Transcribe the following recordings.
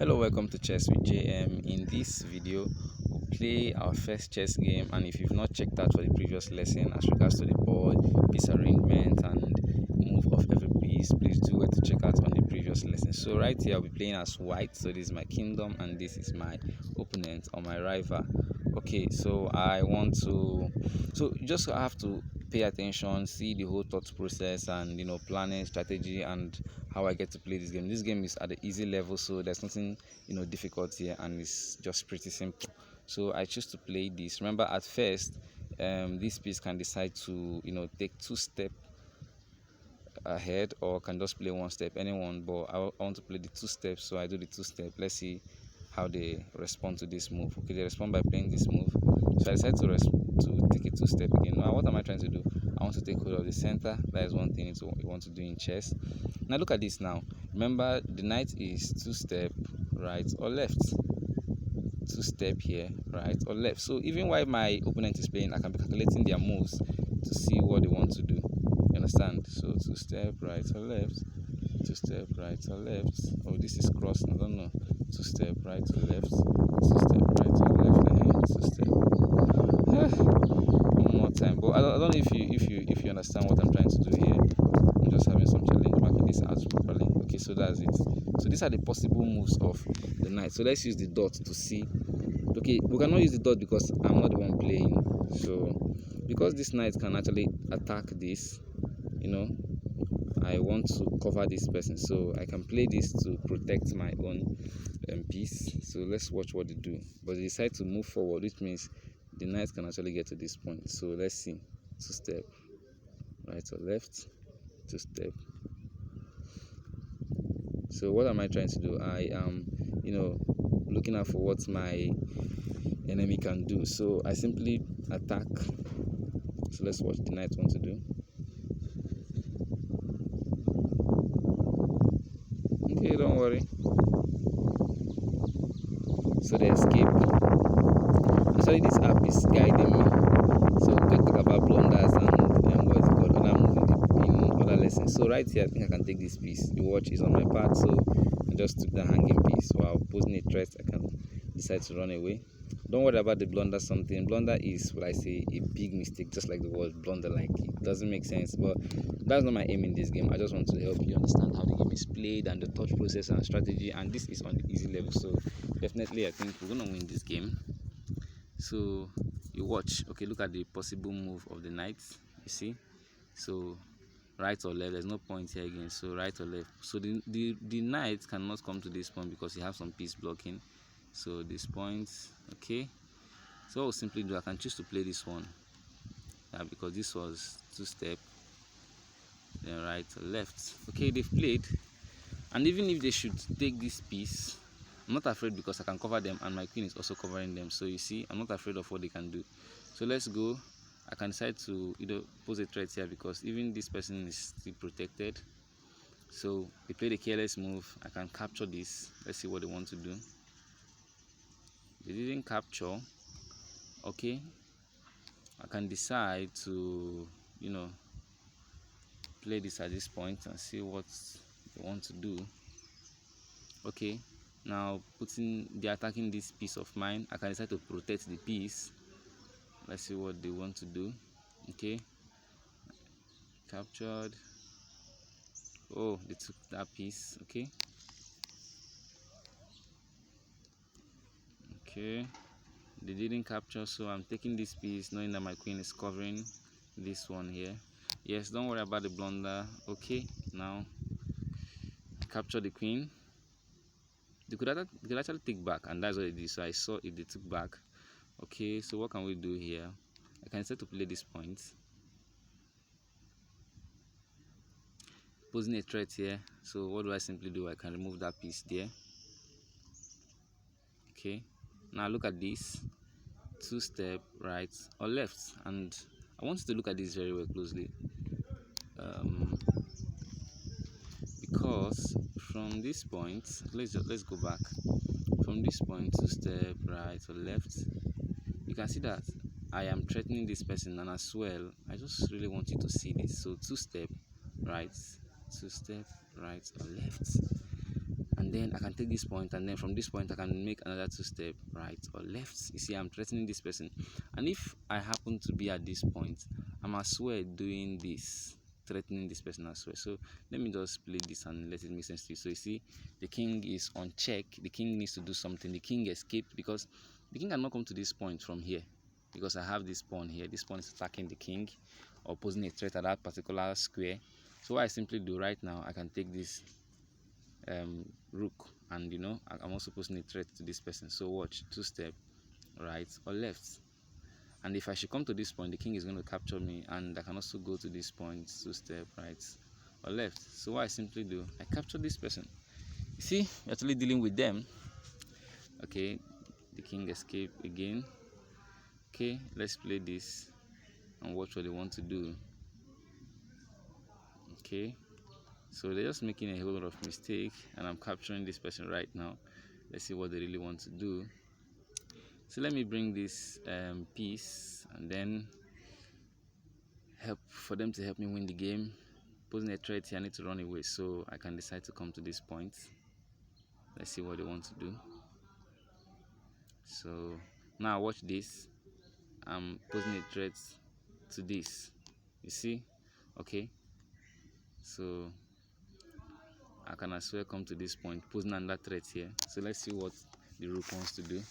Hello, welcome to Chess with JM. In this video, we'll play our first chess game, and if you've not checked out for the previous lesson as regards to the board, piece arrangement, and move of every piece, please do go to check out on the previous lesson. So right here, I'll be playing as white. So this is my kingdom, and this is my opponent or my rival. Okay, so you just have to pay attention, see the whole thought process, and planning strategy and how I get to play this game. This game is at the easy level, so there's nothing difficult here, and it's just pretty simple. So I choose to play this. Remember, at first, this piece can decide to take 2 steps ahead, or can just play 1 step, anyone. But I want to play the 2 steps, so I do the 2 step. Let's see how they respond to this move. Okay, they respond by playing this move. So I decided to take a 2 step again. Now, what am I trying to do? I want to take hold of the center. That is one thing you want to do in chess. Now look at this now. Remember, the knight is 2 step right or left. 2 step here, right or left. So even while my opponent is playing, I can be calculating their moves to see what they want to do. You understand? So 2 step right or left. 2 step right or left. Oh, this is crossed. I don't know. 2 step right or left. 2 step right or left. 2 step. One more time. But I don't know if you understand what I'm trying to do here. I'm just having some challenge marking this out properly. Okay, so that's it. So these are the possible moves of the knight. So let's use the dot to see. Okay, we cannot use the dot because I'm not the one playing. So because this knight can actually attack this, I want to cover this person, so I can play this to protect my own piece. So let's watch what they do. But they decide to move forward, which means the knight can actually get to this point. So let's see. 2 step right or left. 2 step. So what am I trying to do? I am looking out for what my enemy can do. So I simply attack. So let's watch the knight want to do. Okay, don't worry. So they escape. Actually, this app is guiding me. So we can talk about blunders and what is it called, other moves in other lessons. So right here, I think I can take this piece. The watch is on my part, so I just took the hanging piece. While posing a threat, I can decide to run away. Don't worry about the blunder something. Blunder is what I say, a big mistake, just like the word blunder. Like, it doesn't make sense, but that's not my aim in this game. I just want to help you understand how the game is played and the thought process and strategy, and this is on the easy level. So definitely I think we're gonna win this game. So you watch. Okay, look at the possible move of the knight. You see, so right or left, there's no point here again. So right or left. So the knight cannot come to this point because you have some piece blocking. So this point, okay. So what I'll simply do, I can choose to play this one, because this was 2 step, then right or left. Okay, they've played, and even if they should take this piece, I'm not afraid because I can cover them, and my queen is also covering them. So you see, I'm not afraid of what they can do. So let's go. I can decide to pose a threat here because even this person is still protected. So they play the careless move. I can capture this. Let's see what they want to do. They didn't capture. Okay, I can decide to play this at this point and see what they want to do. Okay, now attacking this piece of mine, I can decide to protect the piece. Let's see what they want to do. Okay, captured. Oh, they took that piece. Okay, they didn't capture, so I'm taking this piece knowing that my queen is covering this one here. Yes, don't worry about the blunder. Okay, now capture the queen. They could actually take back, and that's what they did. So I saw it, they took back. Okay, so what can we do here? I can decide to play this point, posing a threat here. So what do I simply do? I can remove that piece there. Okay, now look at this. 2 step right or left, and I want you to look at this very well closely, because from this point, let's go back. From this point, 2 step right or left, you can see that I am threatening this person, and as well, I just really want you to see this. So 2 step right, 2 step right or left. and then I can take this point, and then from this point I can make another 2-step right or left. You see, I'm threatening this person, and if I happen to be at this point, I'm as well doing this, threatening this person as well. So let me just play this and let it make sense to you. So you see, the king is on check. The king needs to do something. The king escaped because the king cannot come to this point from here, because I have this pawn here. This pawn is attacking the king or posing a threat at that particular square. So what I simply do right now, I can take this rook, and I'm also posing a threat to this person. So watch, 2-step right or left. And if I should come to this point, the king is going to capture me, and I can also go to this point, 2-step right or left. So what I simply do, I capture this person. You see, we're actually dealing with them. Okay, the king escaped again. Okay, let's play this and watch what they want to do. Okay, so they're just making a whole lot of mistake, and I'm capturing this person right now. Let's see what they really want to do. So let me bring this piece, and then help for them to help me win the game. Posing a threat here, I need to run away, so I can decide to come to this point. Let's see what they want to do. So now watch this. I'm posing a threat to this. You see? Okay. So I can as well come to this point, posing another threat here. So let's see what the rook wants to do.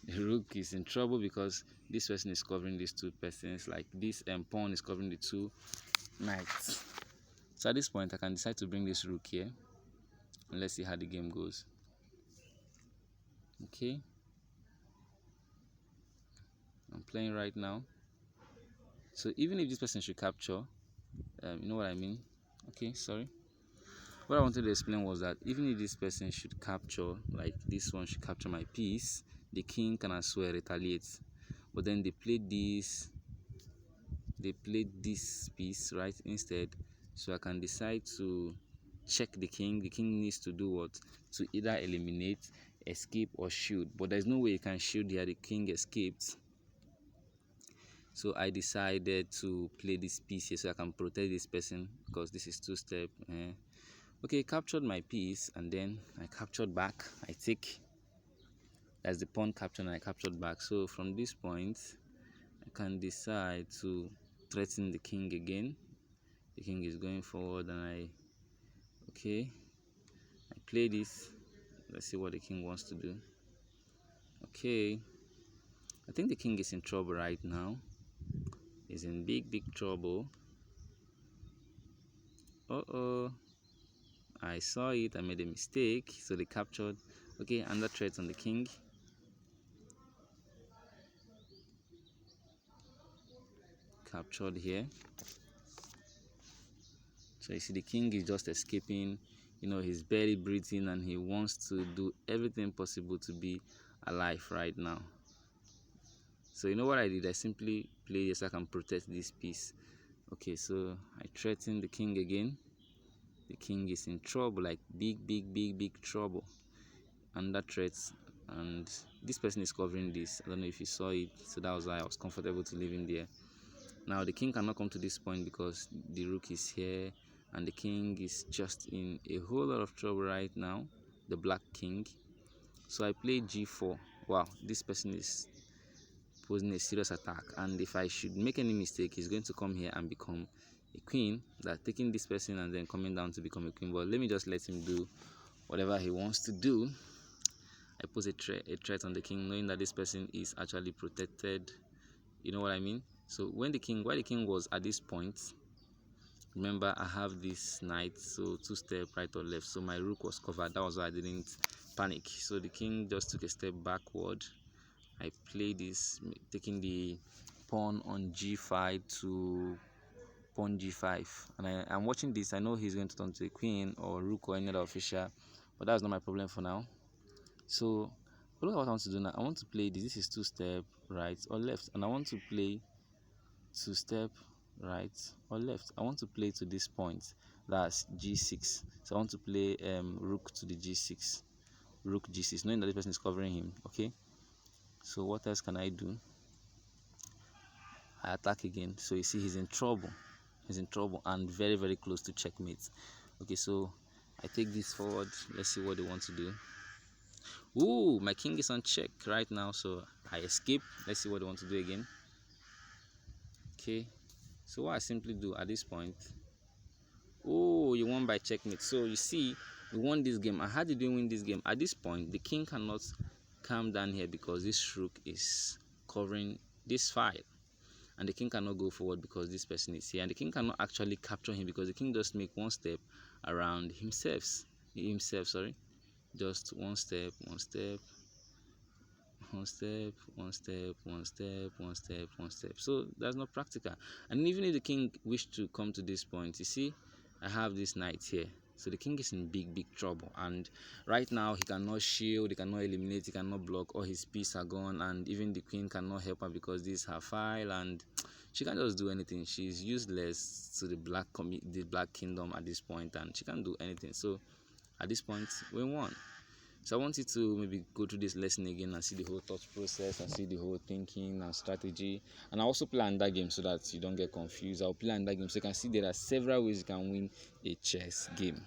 The rook is in trouble because this person is covering these two persons. Like this pawn is covering the two knights. So at this point, I can decide to bring this rook here, and let's see how the game goes. Okay, I'm playing right now. So even if this person should capture, you know what I mean? Okay, sorry. What I wanted to explain was that even if this person should capture, like this one should capture my piece, the king can as well retaliate. But then they played this piece right instead. So I can decide to check the king. The king needs to do what? To either eliminate, escape, or shield. But there's no way you can shield here. The king escaped. So I decided to play this piece here so I can protect this person, because this is 2-step. Okay, captured my piece, and then I captured back. I take, that's the pawn capture, and I captured back. So from this point, I can decide to threaten the king again. The king is going forward, and I play this. Let's see what the king wants to do. Okay, I think the king is in trouble right now. He's in big trouble. I saw it. I made a mistake. So they captured. Okay, under threat on the king. Captured here. So you see the king is just escaping. He's barely breathing, and he wants to do everything possible to be alive right now. So you know what I did? I simply played so I can protect this piece. Okay, so I threaten the king again. The king is in trouble, like big trouble, under threats, and this person is covering this. I don't know if you saw it, so that was why I was comfortable to leave him there. Now the king cannot come to this point because the rook is here, and the king is just in a whole lot of trouble right now, the black king. So I played g4. Wow, this person is posing a serious attack, and if I should make any mistake, he's going to come here and become a queen, that taking this person and then coming down to become a queen. But let me just let him do whatever he wants to do. I pose a threat on the king, knowing that this person is actually protected. You know what I mean? So while the king was at this point, remember I have this knight, so 2-step right or left, so my rook was covered. That was why I didn't panic. So the king just took a step backward. I play this, taking the pawn on g5 to pawn g5, and I'm watching this. I know he's going to turn to a queen or rook or any other official, but that's not my problem for now. So look at what I want to do now. I want to play this. This is 2-step right or left, and I want to play 2-step right or left. I want to play to this point, that's g6. So I want to play rook to the g6, rook g6, knowing that the person is covering him. Okay, so what else can I do? I attack again. So you see he's in trouble. He's in trouble and very close to checkmate. Okay, so I take this forward. Let's see what they want to do. Ooh, my king is on check right now, so I escape. Let's see what they want to do again. Okay, so what I simply do at this point. Oh, you won by checkmate. So you see, we won this game. And how did we win this game? At this point, the king cannot come down here because this rook is covering this file, and the king cannot go forward because this person is here, and the king cannot actually capture him because the king just make one step around himself. Sorry, just one step, one step, one step, one step, one step, one step, one step. So that's not practical. And even if the king wished to come to this point, you see, I have this knight here. So the king is in big trouble, and right now he cannot shield, he cannot eliminate, he cannot block. All his pieces are gone, and even the queen cannot help her because this is her file, and she can't just do anything. She's useless to the black kingdom at this point, and she can't do anything. So at this point, we won. So I want you to maybe go through this lesson again and see the whole thought process and see the whole thinking and strategy. And I also play another game so that you don't get confused. I'll play another game so you can see there are several ways you can win a chess game.